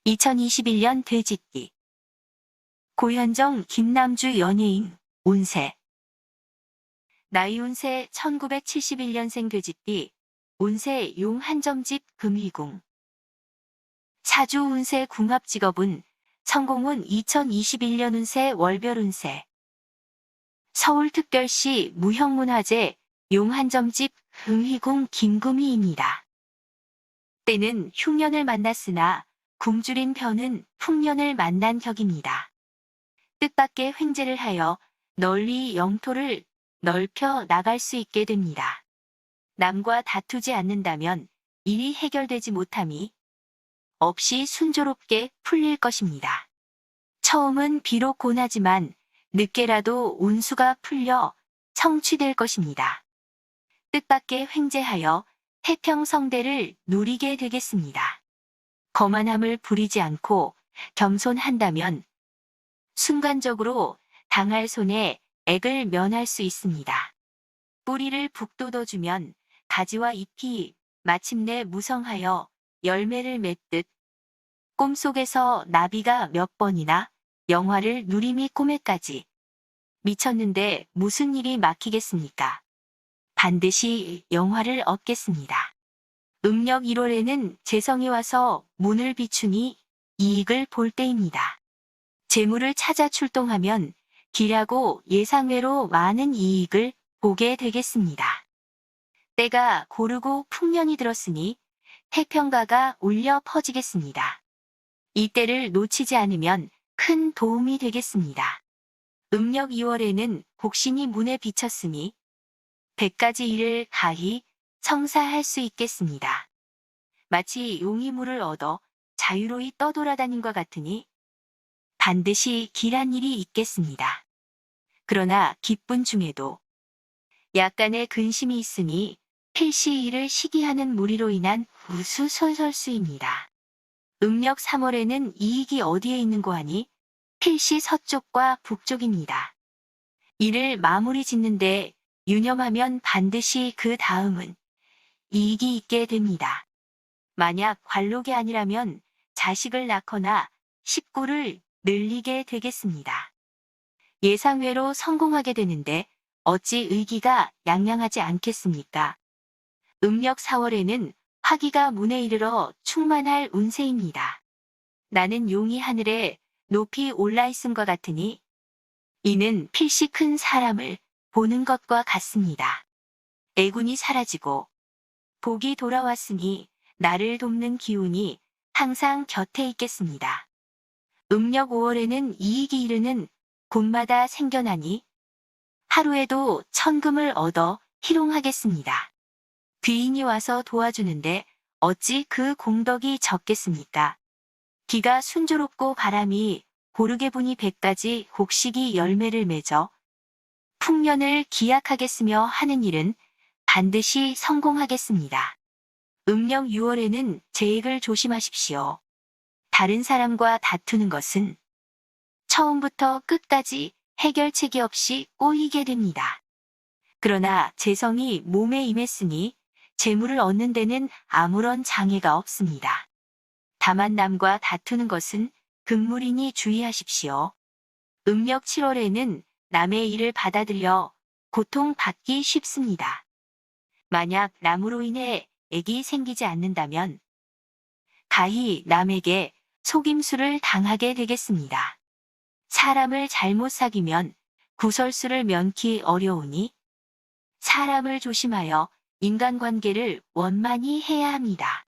2021년 돼지띠. 고현정 김남주 연예인 운세. 나이 운세 1971년생 돼지띠. 운세 용 한점집 금희궁. 사주 운세 궁합 직업은 성공운 2021년 운세 월별 운세. 서울특별시 무형문화재 용 한점집 금희궁 김금희입니다. 때는 흉년을 만났으나 굶주린 편은 풍년을 만난 격입니다. 뜻밖의 횡재를 하여 널리 영토를 넓혀 나갈 수 있게 됩니다. 남과 다투지 않는다면 일이 해결되지 못함이 없이 순조롭게 풀릴 것입니다. 처음은 비록 고나지만 늦게라도 운수가 풀려 성취될 것입니다. 뜻밖의 횡재하여 태평성대를 누리게 되겠습니다. 거만함을 부리지 않고 겸손한다면 순간적으로 당할 손에 액을 면할 수 있습니다. 뿌리를 북돋워주면 가지와 잎이 마침내 무성하여 열매를 맺듯 꿈속에서 나비가 몇 번이나 영화를 누림이 꿈에까지 미쳤는데 무슨 일이 막히겠습니까? 반드시 영화를 얻겠습니다. 음력 1월에는 재성이 와서 문을 비추니 이익을 볼 때입니다. 재물을 찾아 출동하면 길하고 예상외로 많은 이익을 보게 되겠습니다. 때가 고르고 풍년이 들었으니 태평가가 울려 퍼지겠습니다. 이 때를 놓치지 않으면 큰 도움이 되겠습니다. 음력 2월에는 복신이 문에 비쳤으니 100가지 일을 가히 성사할 수 있겠습니다. 마치 용이 물을 얻어 자유로이 떠돌아다닌 것 같으니 반드시 길한 일이 있겠습니다. 그러나 기쁜 중에도 약간의 근심이 있으니 필시 일을 시기하는 무리로 인한 우수설설수입니다. 음력 3월에는 이익이 어디에 있는고 하니 필시 서쪽과 북쪽입니다. 이를 마무리 짓는데 유념하면 반드시 그 다음은 이익이 있게 됩니다. 만약 관록이 아니라면 자식을 낳거나 식구를 늘리게 되겠습니다. 예상외로 성공하게 되는데 어찌 의기가 양양하지 않겠습니까? 음력 4월에는 화기가 문에 이르러 충만할 운세입니다. 나는 용이 하늘에 높이 올라 있음과 같으니 이는 필시 큰 사람을 보는 것과 같습니다. 애군이 사라지고 복이 돌아왔으니 나를 돕는 기운이 항상 곁에 있겠습니다. 음력 5월에는 이익이 이르는 곳마다 생겨나니 하루에도 천금을 얻어 희롱하겠습니다. 귀인이 와서 도와주는데 어찌 그 공덕이 적겠습니까? 기가 순조롭고 바람이 고르게 부니 100가지 곡식이 열매를 맺어 풍년을 기약하겠으며 하는 일은 반드시 성공하겠습니다. 음력 6월에는 재익을 조심하십시오. 다른 사람과 다투는 것은 처음부터 끝까지 해결책이 없이 꼬이게 됩니다. 그러나 재성이 몸에 임했으니 재물을 얻는 데는 아무런 장애가 없습니다. 다만 남과 다투는 것은 금물이니 주의하십시오. 음력 7월에는 남의 일을 받아들여 고통받기 쉽습니다. 만약 남으로 인해 액이 생기지 않는다면 가히 남에게 속임수를 당하게 되겠습니다. 사람을 잘못 사귀면 구설수를 면키 어려우니 사람을 조심하여 인간관계를 원만히 해야 합니다.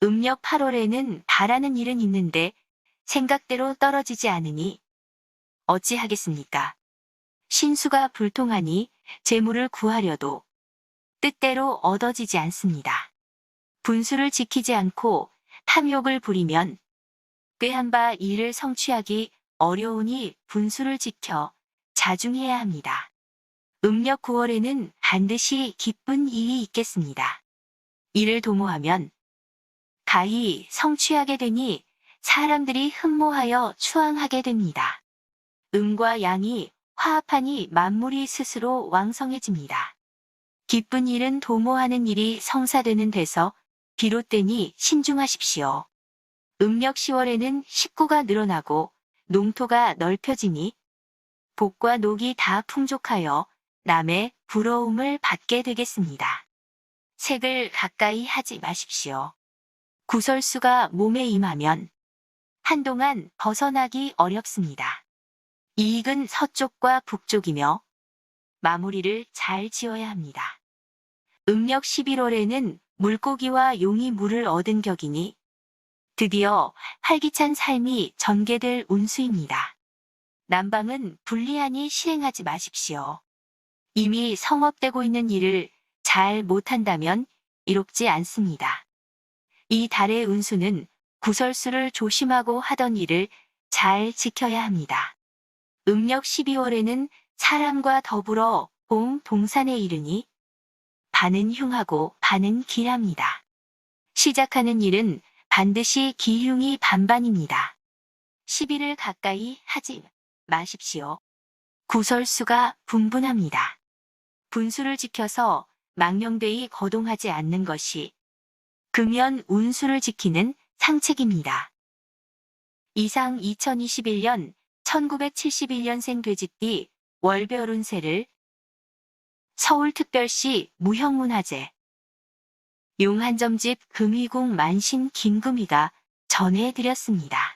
음력 8월에는 바라는 일은 있는데 생각대로 떨어지지 않으니 어찌하겠습니까? 신수가 불통하니 재물을 구하려도 뜻대로 얻어지지 않습니다. 분수를 지키지 않고 탐욕을 부리면 꾀한 바 일을 성취하기 어려우니 분수를 지켜 자중해야 합니다. 음력 9월에는 반드시 기쁜 일이 있겠습니다. 이를 도모하면 가히 성취하게 되니 사람들이 흠모하여 추앙하게 됩니다. 음과 양이 화합하니 만물이 스스로 왕성해집니다. 기쁜 일은 도모하는 일이 성사되는 데서 비롯되니 신중하십시오. 음력 10월에는 식구가 늘어나고 농토가 넓혀지니 복과 녹이 다 풍족하여 남의 부러움을 받게 되겠습니다. 색을 가까이 하지 마십시오. 구설수가 몸에 임하면 한동안 벗어나기 어렵습니다. 이익은 서쪽과 북쪽이며 마무리를 잘 지어야 합니다. 음력 11월에는 물고기와 용이 물을 얻은 격이니 드디어 활기찬 삶이 전개될 운수입니다. 난방은 불리하니 실행하지 마십시오. 이미 성업되고 있는 일을 잘 못한다면 이롭지 않습니다. 이 달의 운수는 구설수를 조심하고 하던 일을 잘 지켜야 합니다. 음력 12월에는 사람과 더불어 봄 동산에 이르니 반은 흉하고 반은 기랍니다. 시작하는 일은 반드시 기흉이 반반입니다. 시비를 가까이 하지 마십시오. 구설수가 분분합니다. 분수를 지켜서 망령되이 거동하지 않는 것이 금연 운수를 지키는 상책입니다. 이상 2021년 1971년생 돼지띠 월별 운세를 서울특별시 무형문화재 용한점집 금희궁 만신 김금희가 전해드렸습니다.